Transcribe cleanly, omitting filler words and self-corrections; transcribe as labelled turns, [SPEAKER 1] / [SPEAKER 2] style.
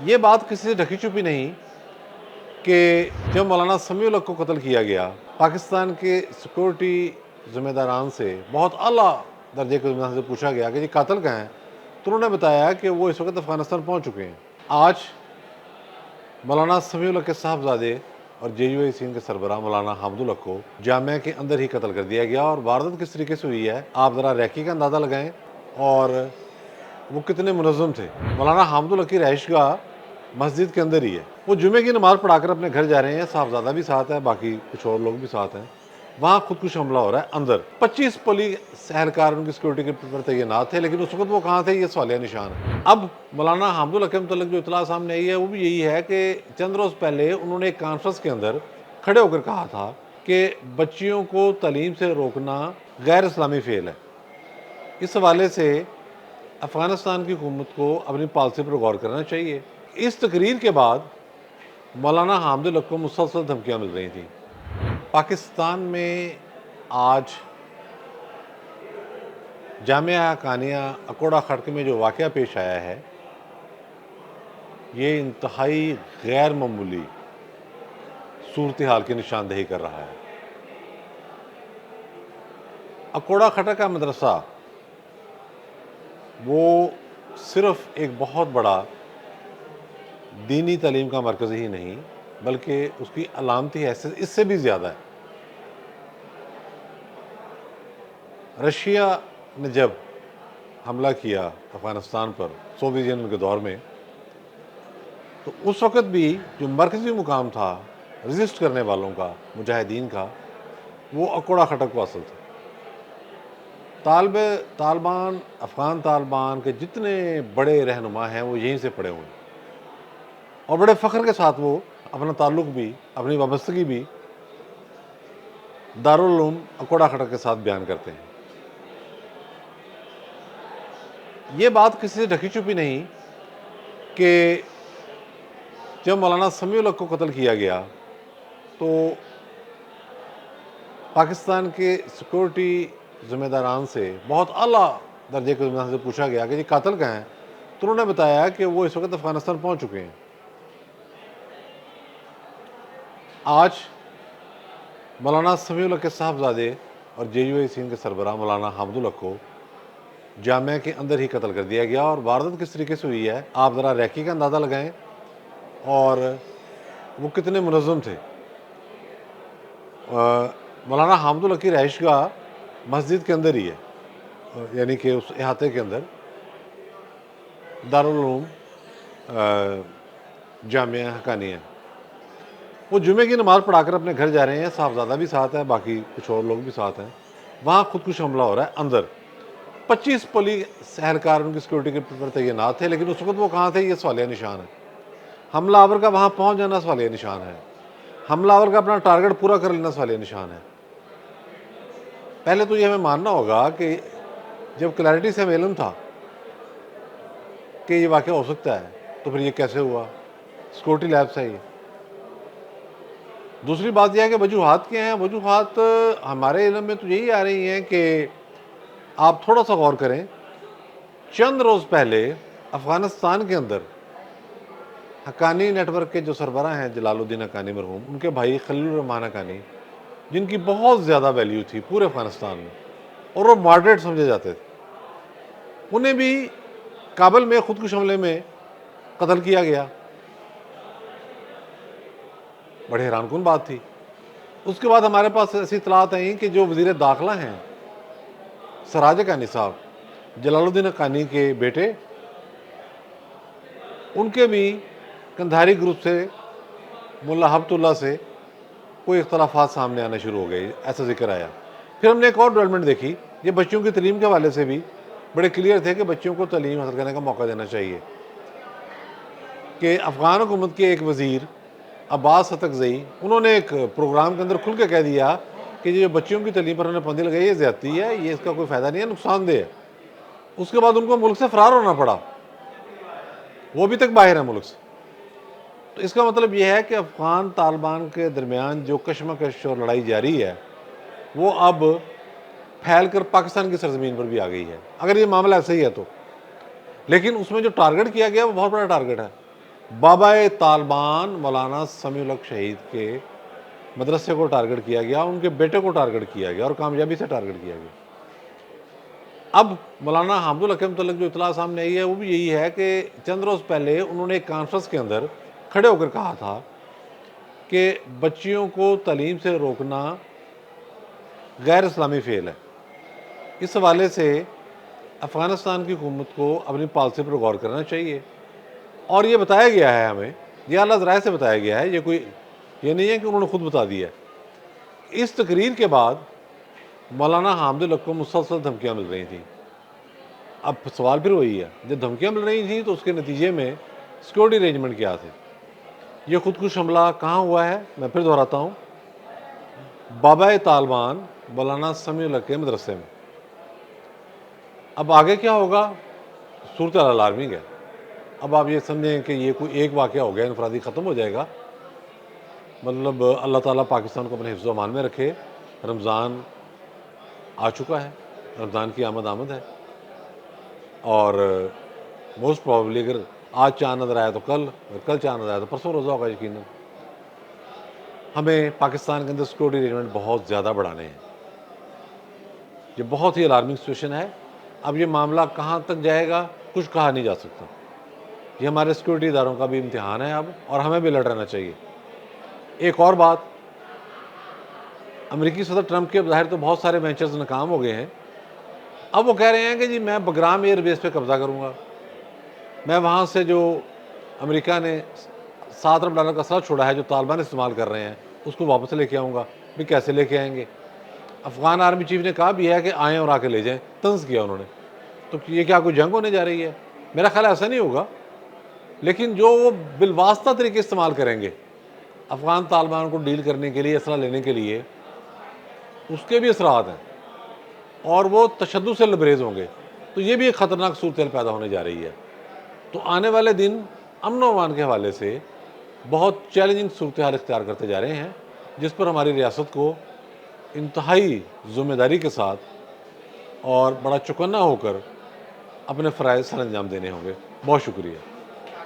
[SPEAKER 1] یہ بات کسی سے ڈھکی چھپی نہیں کہ جب مولانا سمیع الحق کو قتل کیا گیا، پاکستان کے سیکورٹی ذمہ داران سے بہت اعلیٰ درجے کے ذمہ داران سے پوچھا گیا کہ یہ قاتل کہاں ہیں، تو انہوں نے بتایا کہ وہ اس وقت افغانستان پہنچ چکے ہیں۔ آج مولانا سمیع الحق کے صاحبزادے اور جے یو اے سین کے سربراہ مولانا حامد الحق کو جامعہ کے اندر ہی قتل کر دیا گیا، اور واردات کس طریقے سے ہوئی ہے آپ ذرا ریکی کا اندازہ لگائیں اور وہ کتنے منظم تھے۔ مولانا حامد الحق کی رہائش گاہ مسجد کے اندر ہی ہے، وہ جمعے کی نماز پڑھا کر اپنے گھر جا رہے ہیں، صاحبزادہ بھی ساتھ ہے، باقی کچھ اور لوگ بھی ساتھ ہیں، وہاں خودکش حملہ ہو رہا ہے اندر۔ 25 پولیس اہلکار ان کی سیکورٹی کے پر تعینات تھے، لیکن اس وقت وہ کہاں تھے، یہ سوالیہ نشان ہے۔ اب مولانا حامد الحق کے متعلق جو اطلاع سامنے آئی ہے وہ بھی یہی ہے کہ چند روز پہلے انہوں نے ایک کانفرنس کے اندر کھڑے ہو کر کہا تھا کہ بچیوں کو تعلیم سے روکنا غیر اسلامی فعل ہے۔ اس حوالے سے افغانستان کی حکومت کو اپنی پالیسی پر غور کرنا چاہیے۔ اس تقریر کے بعد مولانا حامد الحق کو مسلسل دھمکیاں مل رہی تھیں۔ پاکستان میں آج جامعہ حقانیہ اکوڑا خٹک میں جو واقعہ پیش آیا ہے، یہ انتہائی غیر معمولی صورتحال کی نشاندہی کر رہا ہے۔ اکوڑا خٹک کا مدرسہ وہ صرف ایک بہت بڑا دینی تعلیم کا مرکز ہی نہیں، بلکہ اس کی علامتی حیثیت اس سے بھی زیادہ ہے۔ رشیا نے جب حملہ کیا افغانستان پر سوویت یونین کے دور میں، تو اس وقت بھی جو مرکزی مقام تھا ریزسٹ کرنے والوں کا، مجاہدین کا، وہ اکوڑا خٹک کو اصل تھا۔ طالبان، افغان طالبان کے جتنے بڑے رہنما ہیں وہ یہیں سے پڑے ہوئے ہیں، اور بڑے فخر کے ساتھ وہ اپنا تعلق بھی، اپنی وابستگی بھی دارالعلوم اکوڑا خٹک کے ساتھ بیان کرتے ہیں۔ یہ بات کسی سے ڈھکی چھپی نہیں کہ جب مولانا سمیع الحق کو قتل کیا گیا تو پاکستان کے سیکورٹی ذمہ داران سے بہت اعلیٰ درجے کے ذمہ داران سے پوچھا گیا کہ یہ قاتل کہاں ہیں، تو انہوں نے بتایا کہ وہ اس وقت افغانستان پہنچ چکے ہیں۔ آج مولانا سمیع الحق کے صاحبزادے اور جے یو اے سین کے سربراہ مولانا حامد الحق کو جامعہ کے اندر ہی قتل کر دیا گیا، اور واردات کس طریقے سے ہوئی ہے آپ ذرا ریکی کا اندازہ لگائیں اور وہ کتنے منظم تھے۔ مولانا حامد الحق کی رہائش گاہ مسجد کے اندر ہی ہے، یعنی کہ اس احاطے کے اندر دارالعلوم جامعہ حقانیہ، وہ جمعے کی نماز پڑھا کر اپنے گھر جا رہے ہیں، صاحبزادہ بھی ساتھ ہے، باقی کچھ اور لوگ بھی ساتھ ہیں، وہاں خودکش حملہ ہو رہا ہے اندر۔ 25 پولیس اہلکار ان کی سیکورٹی کے پر تعینات تھے، لیکن اس وقت وہ کہاں تھے، یہ سوالیہ نشان ہے۔ حملہ آور کا وہاں پہنچ جانا سوالیہ نشان ہے، حملہ آور کا اپنا ٹارگٹ پورا کر لینا سوالیہ نشان ہے۔ پہلے تو یہ ہمیں ماننا ہوگا کہ جب کلیئرٹی سے ہمیں علم تھا کہ یہ واقعہ ہو سکتا ہے، تو پھر یہ کیسے ہوا؟ سیکورٹی لیب سے یہ۔ دوسری بات یہ ہے کہ وجوہات کیا ہیں؟ وجوہات ہمارے علم میں تو یہی آ رہی ہیں کہ آپ تھوڑا سا غور کریں، چند روز پہلے افغانستان کے اندر حقانی نیٹ ورک کے جو سربراہ ہیں جلال الدین حقانی مرحوم، ان کے بھائی خلیل الرحمان حقانی، جن کی بہت زیادہ ویلیو تھی پورے افغانستان میں اور وہ ماڈریٹ سمجھے جاتے تھے، انہیں بھی کابل میں خودکش حملے میں قتل کیا گیا۔ بڑے حیران کن بات تھی۔ اس کے بعد ہمارے پاس ایسی اطلاعات آئیں کہ جو وزیر داخلہ ہیں سراج حقانی صاحب، جلال الدین حقانی کے بیٹے، ان کے بھی کندھاری گروپ سے، ملا ہبت اللہ سے کوئی اختلافات سامنے آنے شروع ہو گئے، ایسا ذکر آیا۔ پھر ہم نے ایک اور ڈیولپمنٹ دیکھی، یہ بچیوں کی تعلیم کے حوالے سے بھی بڑے کلیئر تھے کہ بچیوں کو تعلیم حاصل کرنے کا موقع دینا چاہیے، کہ افغان حکومت کے ایک وزیر عباس ستکزئی، انہوں نے ایک پروگرام کے اندر کھل کے کہہ دیا کہ یہ جو بچیوں کی تعلیم پر انہوں نے پابندی لگائی ہے، یہ زیادتی ہے، یہ اس کا کوئی فائدہ نہیں ہے، نقصان دہ ہے۔ اس کے بعد ان کو ملک سے فرار ہونا پڑا، وہ ابھی تک باہر ہیں ملک سے۔ تو اس کا مطلب یہ ہے کہ افغان طالبان کے درمیان جو کشمکش اور لڑائی جاری ہے، وہ اب پھیل کر پاکستان کی سرزمین پر بھی آ گئی ہے، اگر یہ معاملہ ایسا ہی ہے تو۔ لیکن اس میں جو ٹارگٹ کیا گیا وہ بہت بڑا ٹارگٹ ہے۔ بابا طالبان مولانا سمیع الحق شہید کے مدرسے کو ٹارگٹ کیا گیا، ان کے بیٹے کو ٹارگٹ کیا گیا اور کامیابی سے ٹارگٹ کیا گیا۔ اب مولانا حامد الحق کے متعلق جو اطلاع سامنے آئی ہے وہ بھی یہی ہے کہ چند روز پہلے انہوں نے ایک کانفرنس کے اندر کھڑے ہو کر کہا تھا کہ بچیوں کو تعلیم سے روکنا غیر اسلامی فعل ہے۔ اس حوالے سے افغانستان کی حکومت کو اپنی پالیسی پر غور کرنا چاہیے، اور یہ بتایا گیا ہے ہمیں، یہ اعلیٰ ذرائع سے بتایا گیا ہے، یہ نہیں ہے کہ انہوں نے خود بتا دیا ہے۔ اس تقریر کے بعد مولانا حامد الحق کو مسلسل دھمکیاں مل رہی تھیں۔ اب سوال پھر وہی ہے، جب دھمکیاں مل رہی تھیں تو اس کے نتیجے میں سیکورٹی ارینجمنٹ کیا تھے؟ یہ خودکش حملہ کہاں ہوا ہے؟ میں پھر دہراتا ہوں، بابا طالبان مولانا سمیع الحق کے مدرسے میں۔ اب آگے کیا ہوگا؟ صورتحال الارمنگ ہے۔ اب آپ یہ سمجھیں کہ یہ کوئی ایک واقعہ ہو گیا، انفرادی ختم ہو جائے گا، مطلب اللہ تعالیٰ پاکستان کو اپنے حفظ و امان میں رکھے۔ رمضان آ چکا ہے، رمضان کی آمد ہے، اور موسٹ پرابلی اگر آج چاند نظر آیا تو کل، اور کل چاند نظر آیا تو پرسوں روزہ ہوگا یقیناً۔ ہمیں پاکستان کے اندر سیکورٹی ارینجمنٹ بہت زیادہ بڑھانے ہیں۔ یہ بہت ہی الارمنگ سچویشن ہے۔ اب یہ معاملہ کہاں تک جائے گا کچھ کہا نہیں جا سکتا۔ یہ ہمارے سیکورٹی اداروں کا بھی امتحان ہے اب، اور ہمیں بھی الرٹ رہنا چاہیے۔ ایک اور بات، امریکی صدر ٹرمپ کے ظاہر تو بہت سارے وینچرز ناکام ہو گئے ہیں۔ اب وہ کہہ رہے ہیں کہ جی میں بگرام ایئر بیس پہ قبضہ کروں گا، میں وہاں سے جو امریکہ نے $7 ارب کا اسلحہ چھوڑا ہے جو طالبان استعمال کر رہے ہیں اس کو واپس لے کے آؤں گا۔ بھی کیسے لے کے آئیں گے؟ افغان آرمی چیف نے کہا بھی ہے کہ آئیں اور آ کے لے جائیں، طنز کیا انہوں نے۔ تو یہ کیا کوئی جنگ ہونے جا رہی ہے؟ میرا خیال ایسا نہیں ہوگا، لیکن جو وہ بالواسطہ طریقے استعمال کریں گے افغان طالبان کو ڈیل کرنے کے لیے، اسلحہ لینے کے لیے، اس کے بھی اثرات ہیں، اور وہ تشدد سے لبریز ہوں گے۔ تو یہ بھی ایک خطرناک صورتحال پیدا ہونے جا رہی ہے۔ تو آنے والے دن امن و امان کے حوالے سے بہت چیلنجنگ صورتحال اختیار کرتے جا رہے ہیں، جس پر ہماری ریاست کو انتہائی ذمہ داری کے ساتھ اور بڑا چوکنا ہو کر اپنے فرائض سر انجام دینے ہوں گے۔ بہت شکریہ۔